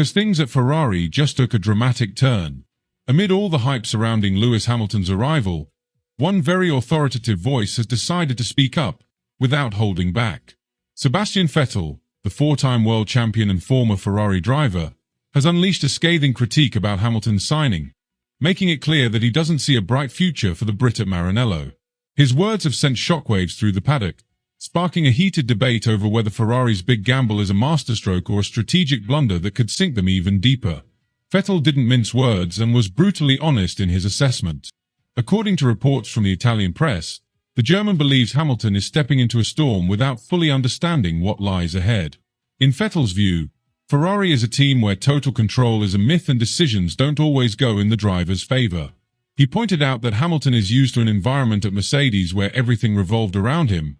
Because things at Ferrari just took a dramatic turn. Amid all the hype surrounding Lewis Hamilton's arrival, one very authoritative voice has decided to speak up, without holding back. Sebastian Vettel, the four-time world champion and former Ferrari driver, has unleashed a scathing critique about Hamilton's signing, making it clear that he doesn't see a bright future for the Brit at Maranello. His words have sent shockwaves through the paddock, sparking a heated debate over whether Ferrari's big gamble is a masterstroke or a strategic blunder that could sink them even deeper. Vettel didn't mince words and was brutally honest in his assessment. According to reports from the Italian press, the German believes Hamilton is stepping into a storm without fully understanding what lies ahead. In Vettel's view, Ferrari is a team where total control is a myth and decisions don't always go in the driver's favor. He pointed out that Hamilton is used to an environment at Mercedes where everything revolved around him,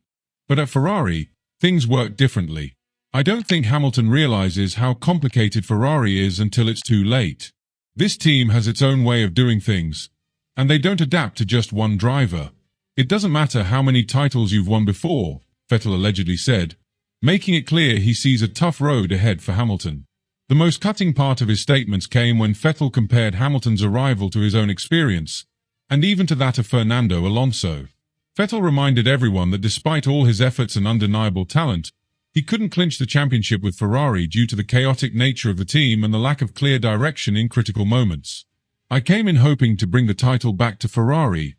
but at Ferrari, things work differently. I don't think Hamilton realizes how complicated Ferrari is until it's too late. This team has its own way of doing things, and they don't adapt to just one driver. It doesn't matter how many titles you've won before, Vettel allegedly said, making it clear he sees a tough road ahead for Hamilton. The most cutting part of his statements came when Vettel compared Hamilton's arrival to his own experience, and even to that of Fernando Alonso. Vettel reminded everyone that despite all his efforts and undeniable talent, he couldn't clinch the championship with Ferrari due to the chaotic nature of the team and the lack of clear direction in critical moments. I came in hoping to bring the title back to Ferrari,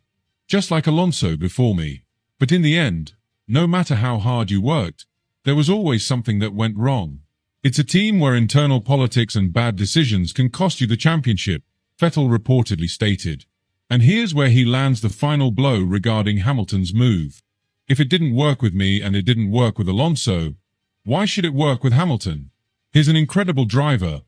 just like Alonso before me. But in the end, no matter how hard you worked, there was always something that went wrong. It's a team where internal politics and bad decisions can cost you the championship, Vettel reportedly stated. And here's where he lands the final blow regarding Hamilton's move. If it didn't work with me and it didn't work with Alonso, why should it work with Hamilton? He's an incredible driver,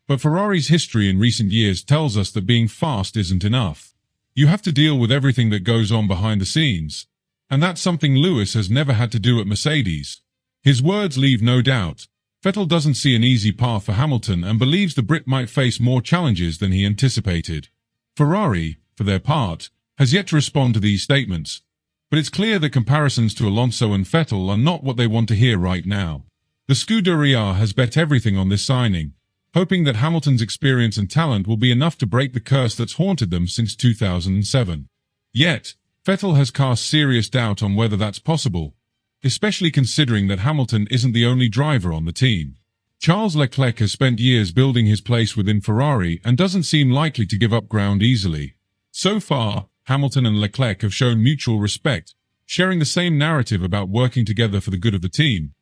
but Ferrari's history in recent years tells us that being fast isn't enough. You have to deal with everything that goes on behind the scenes, and that's something Lewis has never had to do at Mercedes. His words leave no doubt. Vettel doesn't see an easy path for Hamilton and believes the Brit might face more challenges than he anticipated. Ferrari, for their part, has yet to respond to these statements, but it's clear that comparisons to Alonso and Vettel are not what they want to hear right now. The Scuderia has bet everything on this signing, hoping that Hamilton's experience and talent will be enough to break the curse that's haunted them since 2007. Yet, Vettel has cast serious doubt on whether that's possible, especially considering that Hamilton isn't the only driver on the team. Charles Leclerc has spent years building his place within Ferrari and doesn't seem likely to give up ground easily. So far, Hamilton and Leclerc have shown mutual respect, sharing the same narrative about working together for the good of the team.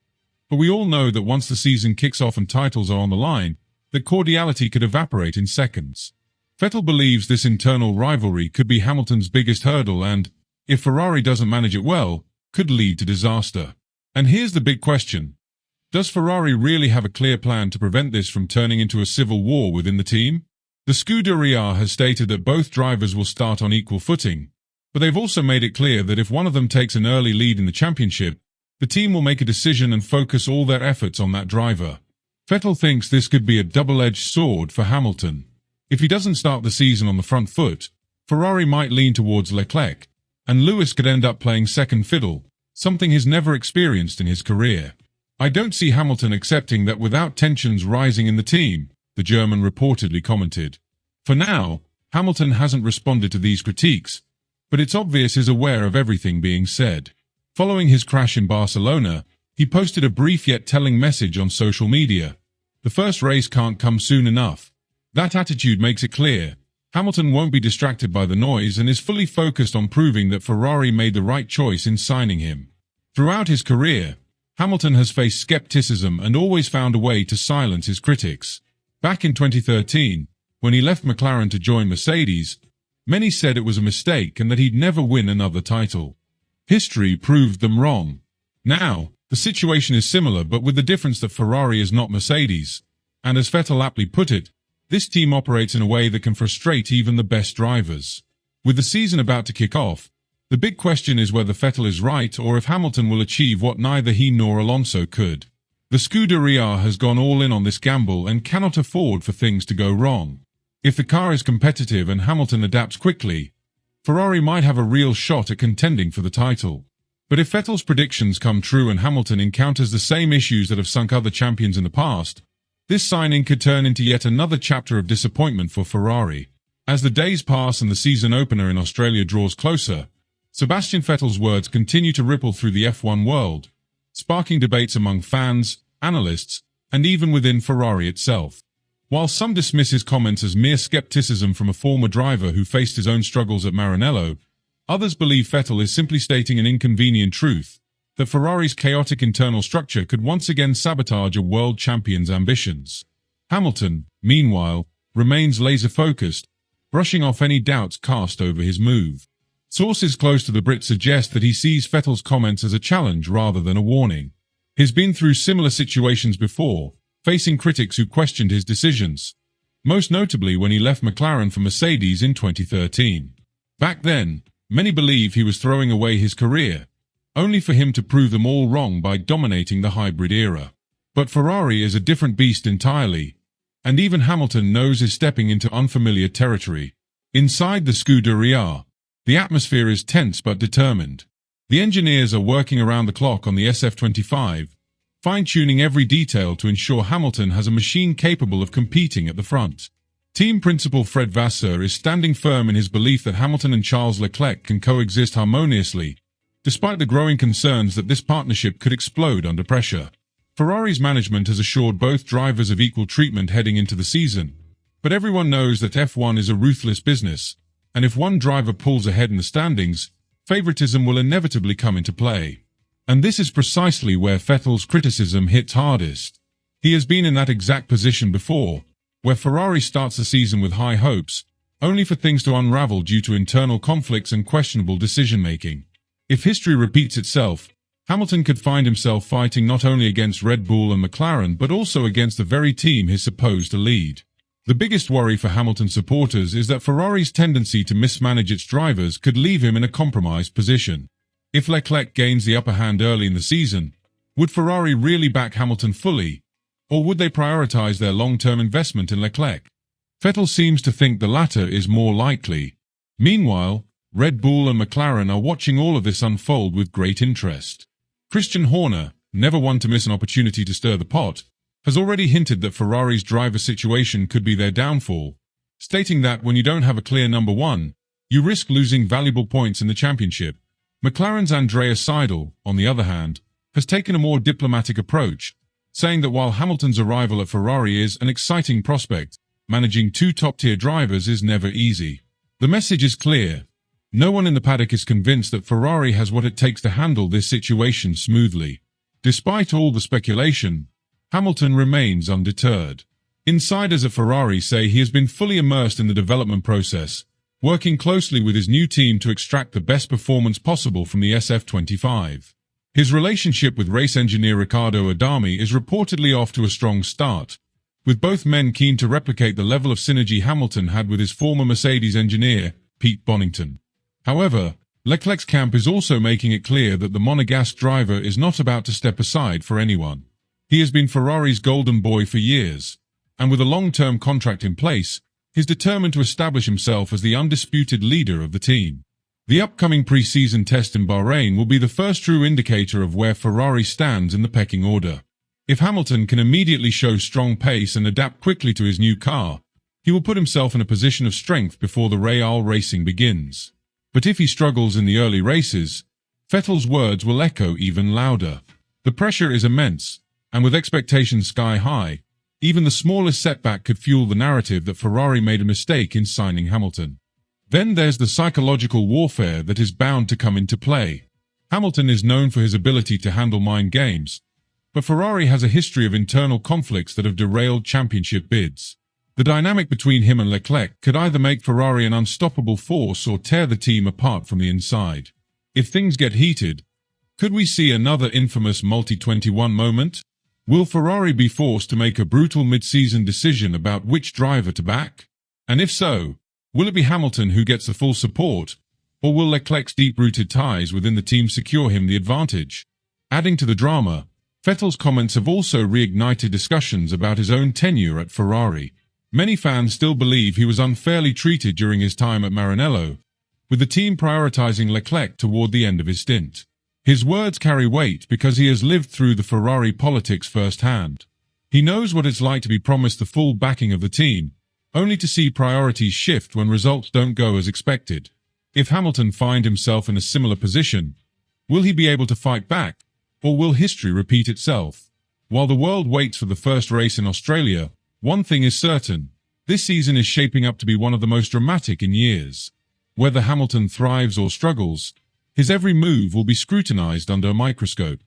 But we all know that once the season kicks off and titles are on the line, that cordiality could evaporate in seconds. Vettel believes this internal rivalry could be Hamilton's biggest hurdle and, if Ferrari doesn't manage it well, could lead to disaster. And here's the big question. Does Ferrari really have a clear plan to prevent this from turning into a civil war within the team? The Scuderia has stated that both drivers will start on equal footing, but they've also made it clear that if one of them takes an early lead in the championship, the team will make a decision and focus all their efforts on that driver. Vettel thinks this could be a double-edged sword for Hamilton. If he doesn't start the season on the front foot, Ferrari might lean towards Leclerc, and Lewis could end up playing second fiddle, something he's never experienced in his career. I don't see Hamilton accepting that without tensions rising in the team, the German reportedly commented. For now, Hamilton hasn't responded to these critiques, but it's obvious he's aware of everything being said. Following his crash in Barcelona, he posted a brief yet telling message on social media. The first race can't come soon enough. That attitude makes it clear. Hamilton won't be distracted by the noise and is fully focused on proving that Ferrari made the right choice in signing him. Throughout his career, Hamilton has faced skepticism and always found a way to silence his critics. Back in 2013, when he left McLaren to join Mercedes, many said it was a mistake and that he'd never win another title. History proved them wrong. Now, the situation is similar but with the difference that Ferrari is not Mercedes, and as Vettel aptly put it, this team operates in a way that can frustrate even the best drivers. With the season about to kick off, the big question is whether Vettel is right or if Hamilton will achieve what neither he nor Alonso could. The Scuderia has gone all in on this gamble and cannot afford for things to go wrong. If the car is competitive and Hamilton adapts quickly, Ferrari might have a real shot at contending for the title. But if Vettel's predictions come true and Hamilton encounters the same issues that have sunk other champions in the past, This signing could turn into yet another chapter of disappointment for Ferrari. As the days pass and the season opener in Australia draws closer, Sebastian Vettel's words continue to ripple through the F1 world, sparking debates among fans, analysts, and even within Ferrari itself. While some dismiss his comments as mere skepticism from a former driver who faced his own struggles at Maranello, others believe Vettel is simply stating an inconvenient truth, that Ferrari's chaotic internal structure could once again sabotage a world champion's ambitions. Hamilton, meanwhile, remains laser-focused, brushing off any doubts cast over his move. Sources close to the Brit suggest that he sees Vettel's comments as a challenge rather than a warning. He's been through similar situations before, facing critics who questioned his decisions, most notably when he left McLaren for Mercedes in 2013. Back then, many believe he was throwing away his career, only for him to prove them all wrong by dominating the hybrid era. But Ferrari is a different beast entirely, and even Hamilton knows he's stepping into unfamiliar territory. Inside the Scuderia, the atmosphere is tense but determined. The engineers are working around the clock on the SF25, fine-tuning every detail to ensure Hamilton has a machine capable of competing at the front. Team principal Fred Vasseur is standing firm in his belief that Hamilton and Charles Leclerc can coexist harmoniously, despite the growing concerns that this partnership could explode under pressure. Ferrari's management has assured both drivers of equal treatment heading into the season, but everyone knows that F1 is a ruthless business, and if one driver pulls ahead in the standings, favoritism will inevitably come into play. And this is precisely where Vettel's criticism hits hardest. He has been in that exact position before, where Ferrari starts the season with high hopes, only for things to unravel due to internal conflicts and questionable decision-making. If history repeats itself, Hamilton could find himself fighting not only against Red Bull and McLaren but also against the very team he's supposed to lead. The biggest worry for Hamilton supporters is that Ferrari's tendency to mismanage its drivers could leave him in a compromised position. If Leclerc gains the upper hand early in the season, would Ferrari really back Hamilton fully, or would they prioritize their long-term investment in Leclerc? Vettel seems to think the latter is more likely. Meanwhile, Red Bull and McLaren are watching all of this unfold with great interest. Christian Horner, never one to miss an opportunity to stir the pot, has already hinted that Ferrari's driver situation could be their downfall, stating that when you don't have a clear number one, you risk losing valuable points in the championship. McLaren's Andrea Seidel, on the other hand, has taken a more diplomatic approach, saying that while Hamilton's arrival at Ferrari is an exciting prospect, managing two top-tier drivers is never easy. The message is clear. No one in the paddock is convinced that Ferrari has what it takes to handle this situation smoothly. Despite all the speculation, Hamilton remains undeterred. Insiders at Ferrari say he has been fully immersed in the development process, working closely with his new team to extract the best performance possible from the SF25. His relationship with race engineer Riccardo Adami is reportedly off to a strong start, with both men keen to replicate the level of synergy Hamilton had with his former Mercedes engineer, Pete Bonington. However, Leclerc's camp is also making it clear that the Monegasque driver is not about to step aside for anyone. He has been Ferrari's golden boy for years, and with a long-term contract in place, he's determined to establish himself as the undisputed leader of the team. The upcoming pre-season test in Bahrain will be the first true indicator of where Ferrari stands in the pecking order. If Hamilton can immediately show strong pace and adapt quickly to his new car, he will put himself in a position of strength before the Real racing begins. But if he struggles in the early races, Vettel's words will echo even louder. The pressure is immense, and with expectations sky high, even the smallest setback could fuel the narrative that Ferrari made a mistake in signing Hamilton. Then there's the psychological warfare that is bound to come into play. Hamilton is known for his ability to handle mind games, but Ferrari has a history of internal conflicts that have derailed championship bids. The dynamic between him and Leclerc could either make Ferrari an unstoppable force or tear the team apart from the inside. If things get heated, could we see another infamous Multi-21 moment? Will Ferrari be forced to make a brutal mid-season decision about which driver to back? And if so, will it be Hamilton who gets the full support, or will Leclerc's deep-rooted ties within the team secure him the advantage? Adding to the drama, Vettel's comments have also reignited discussions about his own tenure at Ferrari. Many fans still believe he was unfairly treated during his time at Maranello, with the team prioritizing Leclerc toward the end of his stint. His words carry weight because he has lived through the Ferrari politics firsthand. He knows what it's like to be promised the full backing of the team, only to see priorities shift when results don't go as expected. If Hamilton finds himself in a similar position, will he be able to fight back, or will history repeat itself? While the world waits for the first race in Australia, one thing is certain: this season is shaping up to be one of the most dramatic in years. Whether Hamilton thrives or struggles, his every move will be scrutinized under a microscope.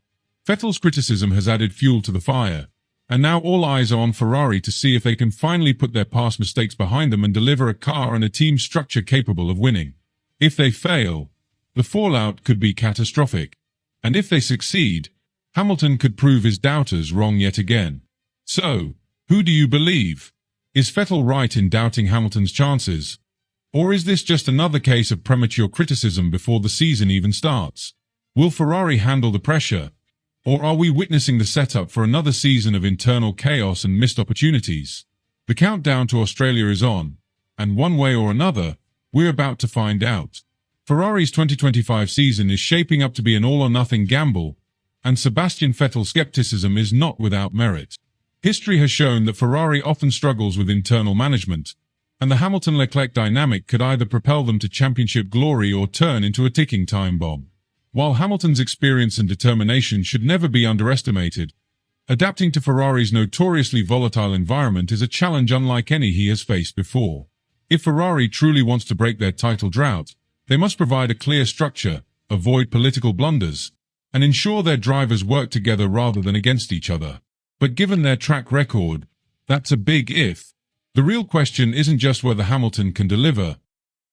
Vettel's criticism has added fuel to the fire, and now all eyes are on Ferrari to see if they can finally put their past mistakes behind them and deliver a car and a team structure capable of winning. If they fail, the fallout could be catastrophic, and if they succeed, Hamilton could prove his doubters wrong yet again. So, who do you believe? Is Vettel right in doubting Hamilton's chances? Or is this just another case of premature criticism before the season even starts? Will Ferrari handle the pressure? Or are we witnessing the setup for another season of internal chaos and missed opportunities? The countdown to Australia is on, and one way or another, we're about to find out. Ferrari's 2025 season is shaping up to be an all-or-nothing gamble, and Sebastian Vettel's skepticism is not without merit. History has shown that Ferrari often struggles with internal management, and the Hamilton-Leclerc dynamic could either propel them to championship glory or turn into a ticking time bomb. While Hamilton's experience and determination should never be underestimated, adapting to Ferrari's notoriously volatile environment is a challenge unlike any he has faced before. If Ferrari truly wants to break their title drought, they must provide a clear structure, avoid political blunders, and ensure their drivers work together rather than against each other. But given their track record, that's a big if. The real question isn't just whether Hamilton can deliver,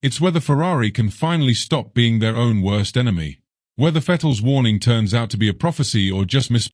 it's whether Ferrari can finally stop being their own worst enemy. Whether Vettel's warning turns out to be a prophecy or just